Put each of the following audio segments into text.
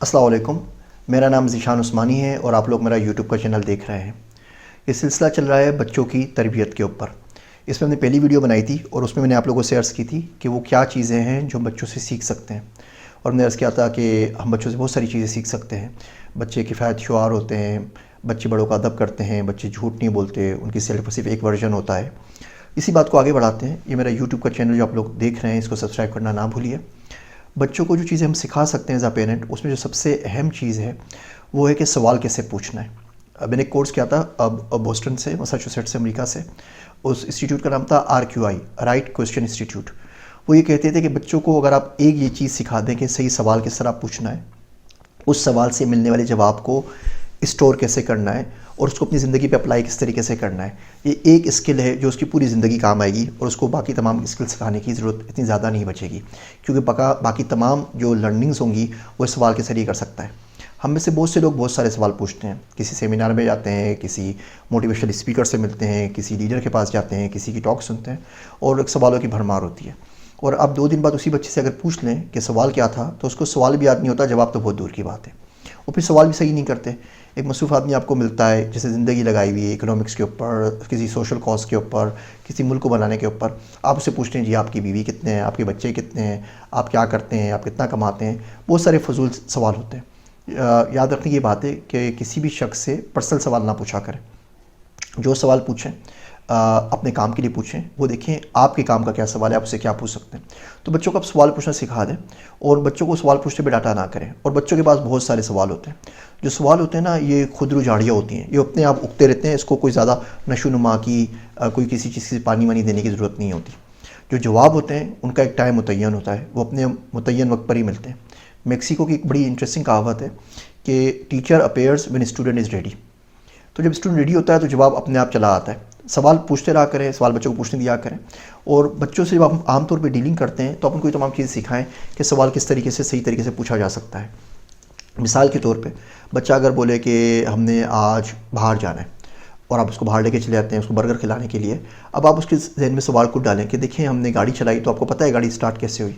अस्सलाम वालेकुम। मेरा नाम ज़ीशान उस्मानी है और आप लोग मेरा यूट्यूब का चैनल देख रहे हैं। ये सिलसिला चल रहा है बच्चों की तरबियत के ऊपर। इसमें हमने पहली वीडियो बनाई थी और उसमें मैंने आप लोगों से अर्ज़ की थी कि वो क्या चीज़ें हैं जो बच्चों से सीख सकते हैं। और मैंने अर्ज़ किया था कि हम बच्चों से बहुत सारी चीज़ें सीख सकते हैं। बच्चे किफ़ायत शुआर होते हैं, बच्चे बड़ों का अदब करते हैं, बच्चे झूठ नहीं बोलते, उनकी सेल्फ सिर्फ एक वर्जन होता है। इसी बात को आगे बढ़ाते हैं। ये मेरा यूट्यूब का चैनल जो आप लोग देख रहे हैं, इसको सब्सक्राइब करना ना भूलिए। बच्चों को जो चीज़ें हम सिखा सकते हैं एज़ अ पेरेंट, उसमें जो सबसे अहम चीज़ है वो है कि सवाल कैसे पूछना है। मैंने एक कोर्स किया था अब बोस्टन से, मैसाचुसेट्स से, अमेरिका से। उस इंस्टीट्यूट का नाम था RQI, राइट क्वेश्चन इंस्टीट्यूट। वो ये कहते थे कि बच्चों को अगर आप एक ये चीज़ सिखा दें कि सही सवाल किस तरह पूछना है, उस सवाल से मिलने वाले जवाब को स्टोर कैसे करना है और उसको अपनी ज़िंदगी पे अप्लाई किस तरीके से करना है, ये एक स्किल है जो उसकी पूरी ज़िंदगी काम आएगी और उसको बाकी तमाम स्किल सिखाने की ज़रूरत इतनी ज़्यादा नहीं बचेगी, क्योंकि बाकी तमाम जो लर्निंग्स होंगी वो इस सवाल के ज़रिए कर सकता है। हम में से बहुत से लोग बहुत सारे सवाल पूछते हैं, किसी सेमिनार में जाते हैं, किसी मोटिवेशनल स्पीकर से मिलते हैं, किसी लीडर के पास जाते हैं, किसी की टॉक सुनते हैं और सवालों की भरमार होती है। और अब 2 दिन बाद उसी बच्चे से अगर पूछ लें कि सवाल क्या था, तो उसको सवाल भी याद नहीं होता, जवाब तो बहुत दूर की बात है। वो फिर सवाल भी सही नहीं करते। एक मसरूफ़ आदमी आपको मिलता है जिसे ज़िंदगी लगाई हुई है इकोनॉमिक्स के ऊपर, किसी सोशल कॉज के ऊपर, किसी मुल्क को बनाने के ऊपर। आप उससे पूछते हैं जी आपकी बीवी कितने हैं, आपके बच्चे कितने हैं, आप क्या करते हैं, आप कितना कमाते हैं। बहुत सारे फजूल सवाल होते हैं। याद रखने की बात है कि किसी भी शख्स से पर्सनल सवाल ना पूछा करें। जो सवाल पूछें अपने काम के लिए पूछें, वो देखें आपके काम का क्या सवाल है, आप उससे क्या पूछ सकते हैं। तो बच्चों को आप सवाल पूछना सिखा दें और बच्चों को सवाल पूछते हुए डांटा ना करें। और बच्चों के पास बहुत सारे सवाल होते हैं। जो सवाल होते हैं ना, ये खुदरू झाड़ियाँ होती हैं, ये अपने आप उगते रहते हैं। इसको कोई ज़्यादा नशोनुमा की कोई किसी चीज़ से पानी वानी देने की ज़रूरत नहीं होती। जो जवाब होते हैं उनका एक टाइम मुतय्यन होता है, वो अपने मुतय्यन वक्त पर ही मिलते हैं। मेक्सिको की एक बड़ी इंटरेस्टिंग कहावत है कि teacher appears when student is ready. तो जब स्टूडेंट रेडी होता है तो जवाब अपने आप चला आता है। सवाल पूछते रहा करें, सवाल बच्चों को पूछने दिया करें। और बच्चों से जब आप आमतौर पे डीलिंग करते हैं तो आप उनको ये तमाम चीज़ें सिखाएं कि सवाल किस तरीके से, सही तरीके से पूछा जा सकता है। मिसाल के तौर पे बच्चा अगर बोले कि हमने आज बाहर जाना है और आप उसको बाहर लेके चले जाते हैं उसको बर्गर खिलाने के लिए। अब आप उसके जहन में सवाल को डालें कि देखिए हमने गाड़ी चलाई तो आपको पता है गाड़ी स्टार्ट कैसे हुई,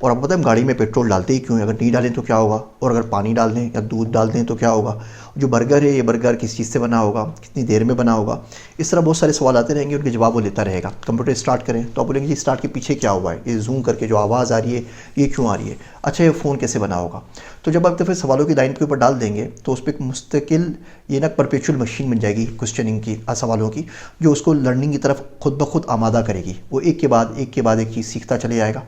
और आपको पता है हम गाड़ी में पेट्रोल डालते ही क्यों हैं, अगर नहीं डालें तो क्या होगा, और अगर पानी डाल दें या दूध डाल दें तो क्या होगा, जो बर्गर है ये बर्गर किस चीज़ से बना होगा, कितनी देर में बना होगा। इस तरह बहुत सारे सवाल आते रहेंगे, उनके जवाब वो लेता रहेगा। कंप्यूटर स्टार्ट करें तो आप बोलेंगे जी स्टार्ट के पीछे क्या हुआ है, ये जूम करके जो आवाज़ आ रही है ये क्यों आ रही है, अच्छा ये फ़ोन कैसे बना होगा। तो जब आप फिर सवालों की लाइन के ऊपर डाल देंगे तो उस पर एक मुस्तकिल ये ना परपेचुअल मशीन बन जाएगी क्वेश्चनिंग की, सवालों की, जो उसको लर्निंग की तरफ खुद ब खुद आमादा करेगी। वो एक के बाद एक चीज़ सीखता चले जाएगा।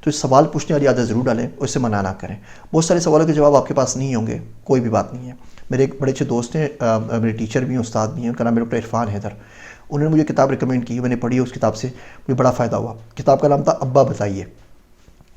तो सवाल पूछने वाली आदत ज़रूर डालें और इससे मना ना करें। बहुत सारे सवालों के जवाब आपके पास नहीं होंगे, कोई भी बात नहीं है। मेरे एक बड़े अच्छे दोस्त हैं, मेरे टीचर भी हैं, उस्ताद भी हैं, उनका नाम डॉक्टर इरफान हैदर। उन्होंने मुझे किताब रिकमेंड की, मैंने पढ़ी, उस किताब से मुझे बड़ा फ़ायदा हुआ। किताब का नाम था अब्बा बताइए।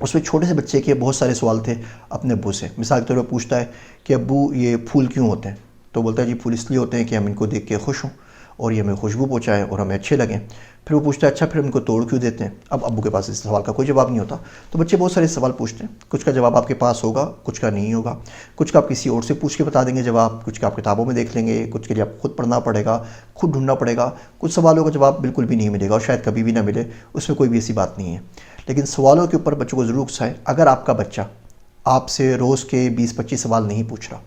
उसमें छोटे से बच्चे के बहुत सारे सवाल थे अपने अब्बू से। मिसाल के तौर पर पूछता है कि अब्बू ये फूल क्यों होते हैं, तो बोलता है जी फूल इसलिए होते हैं कि हम इनको देख के खुश हों और ये हमें खुशबू पहुँचाएँ और हमें अच्छे लगें। फिर वो पूछता है अच्छा फिर हम इनको तोड़ क्यों देते हैं। अब अब्बू के पास इस सवाल का कोई जवाब नहीं होता। तो बच्चे बहुत सारे सवाल पूछते हैं, कुछ का जवाब आपके पास होगा, कुछ का नहीं होगा, कुछ का आप किसी और से पूछ के बता देंगे जवाब, कुछ का आप किताबों में देख लेंगे, कुछ के लिए आप खुद पढ़ना पड़ेगा, खुद ढूंढना पड़ेगा। कुछ सवालों का जवाब बिल्कुल भी नहीं मिलेगा और शायद कभी भी ना मिले, उसमें कोई भी ऐसी बात नहीं है। लेकिन सवालों के ऊपर बच्चों को ज़रूर उकसाएं। अगर आपका बच्चा आपसे रोज़ के 20-25 सवाल नहीं पूछ रहा,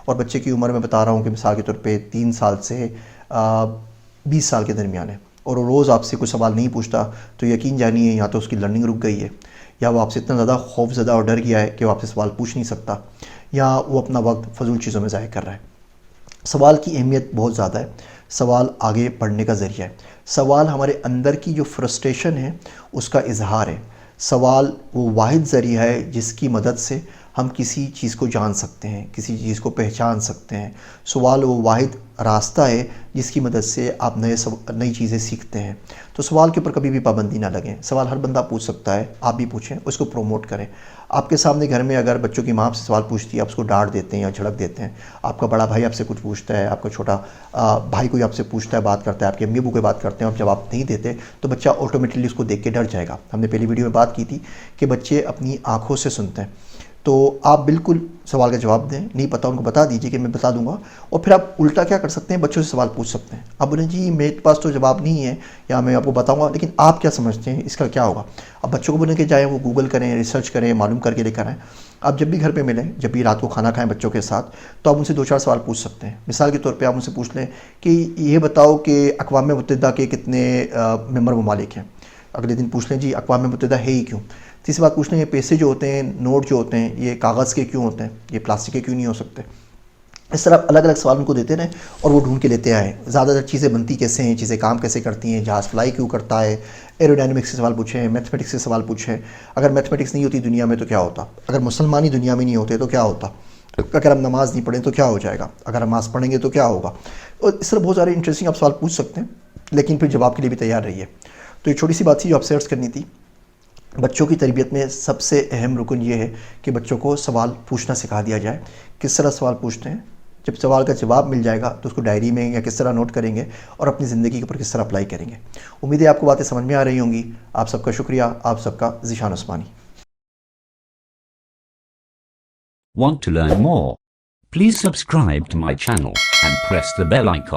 और बच्चे की उम्र मैं बता रहा हूँ कि मिसाल के तौर पे 3 साल से 20 साल के दरमियान है, और वो रोज़ आपसे कोई सवाल नहीं पूछता, तो यकीन जानिए या तो उसकी लर्निंग रुक गई है, या वो आपसे इतना ज़्यादा खौफज़दा और डर गया है कि वो आपसे सवाल पूछ नहीं सकता, या वो अपना वक्त फजूल चीज़ों में ज़ाया कर रहा है। सवाल की अहमियत बहुत ज़्यादा है। सवाल आगे बढ़ने का ज़रिया है। सवाल हमारे अंदर की जो फ्रस्ट्रेशन है उसका इजहार है। सवाल वो वाहिद ज़रिया है जिसकी मदद से हम किसी चीज़ को जान सकते हैं, किसी चीज़ को पहचान सकते हैं। सवाल वो वाहिद रास्ता है जिसकी मदद से आप नई चीज़ें सीखते हैं। तो सवाल के ऊपर कभी भी पाबंदी ना लगें। सवाल हर बंदा पूछ सकता है, आप भी पूछें, उसको प्रमोट करें। आपके सामने घर में अगर बच्चों की माँ आपसे सवाल पूछती है, आप उसको डांट देते हैं या झड़क देते हैं। आपका बड़ा भाई आपसे कुछ पूछता है, आपका छोटा भाई कोई आपसे पूछता है, बात करता है, आपके अम्मी अब्बू कोई बात करते हैं, आप जवाब नहीं देते तो बच्चा ऑटोमेटिकली उसको देख के डर जाएगा। हमने पहली वीडियो में बात की थी कि बच्चे अपनी आँखों से सुनते हैं। तो आप बिल्कुल सवाल का जवाब दें, नहीं पता उनको बता दीजिए कि मैं बता दूंगा। और फिर आप उल्टा क्या कर सकते हैं, बच्चों से सवाल पूछ सकते हैं। आप बोलें जी मेरे पास तो जवाब नहीं है या मैं आपको बताऊंगा, लेकिन आप क्या समझते हैं इसका क्या होगा। अब बच्चों को बोलें कि जाएँ वो गूगल करें, रिसर्च करें, मालूम करके लेकर आएँ। आप जब भी घर पे मिलें, जब भी रात को खाना खाएं बच्चों के साथ, तो आप उनसे 2-4 सवाल पूछ सकते हैं। मिसाल के तौर पे आप उनसे पूछ लें कि ये बताओ कि अक़वाम मुत्तहिदा के कितने मेंबर ममालिक हैं। अगले दिन पूछ लें जी अक़वाम मुत्तहिदा है ही क्यों। तीसरी बात पूछ लें ये पैसे जो होते हैं, नोट जो होते हैं, ये कागज़ के क्यों होते हैं, ये प्लास्टिक के क्यों नहीं हो सकते। इस तरह अलग अलग सवाल उनको देते रहें और वो ढूंढ के लेते आए। ज़्यादातर चीज़ें बनती कैसे हैं, चीज़ें काम कैसे करती हैं, जहाज़ फ्लाई क्यों करता है, एरोडायनेमिक्स से सवाल पूछें, मैथमेटिक्स से सवाल पूछें। अगर मैथमेटिक्स नहीं होती दुनिया में तो क्या होता, अगर मुसलमान ही दुनिया में नहीं होते तो क्या होता, अगर हम नमाज़ नहीं पढ़ें तो क्या हो जाएगा, अगर हम नमाज़ पढ़ेंगे तो क्या होगा। और इस तरह बहुत सारे इंटरेस्टिंग आप सवाल पूछ सकते हैं, लेकिन फिर जवाब के लिए भी तैयार रहिए। तो ये छोटी सी बात थी जो आपसे अर्ज़ करनी थी। बच्चों की तरबियत में सबसे अहम रुकन ये है कि बच्चों को सवाल पूछना सिखा दिया जाए। किस तरह सवाल पूछते हैं, जब सवाल का जवाब मिल जाएगा तो उसको डायरी में या किस तरह नोट करेंगे और अपनी ज़िंदगी के ऊपर किस तरह अप्लाई करेंगे। उम्मीद है आपको बातें समझ में आ रही होंगी। आप सबका शुक्रिया, आप सबका ज़ीशान उस्मानी। Want to learn more? Please subscribe to my channel and press the bell icon.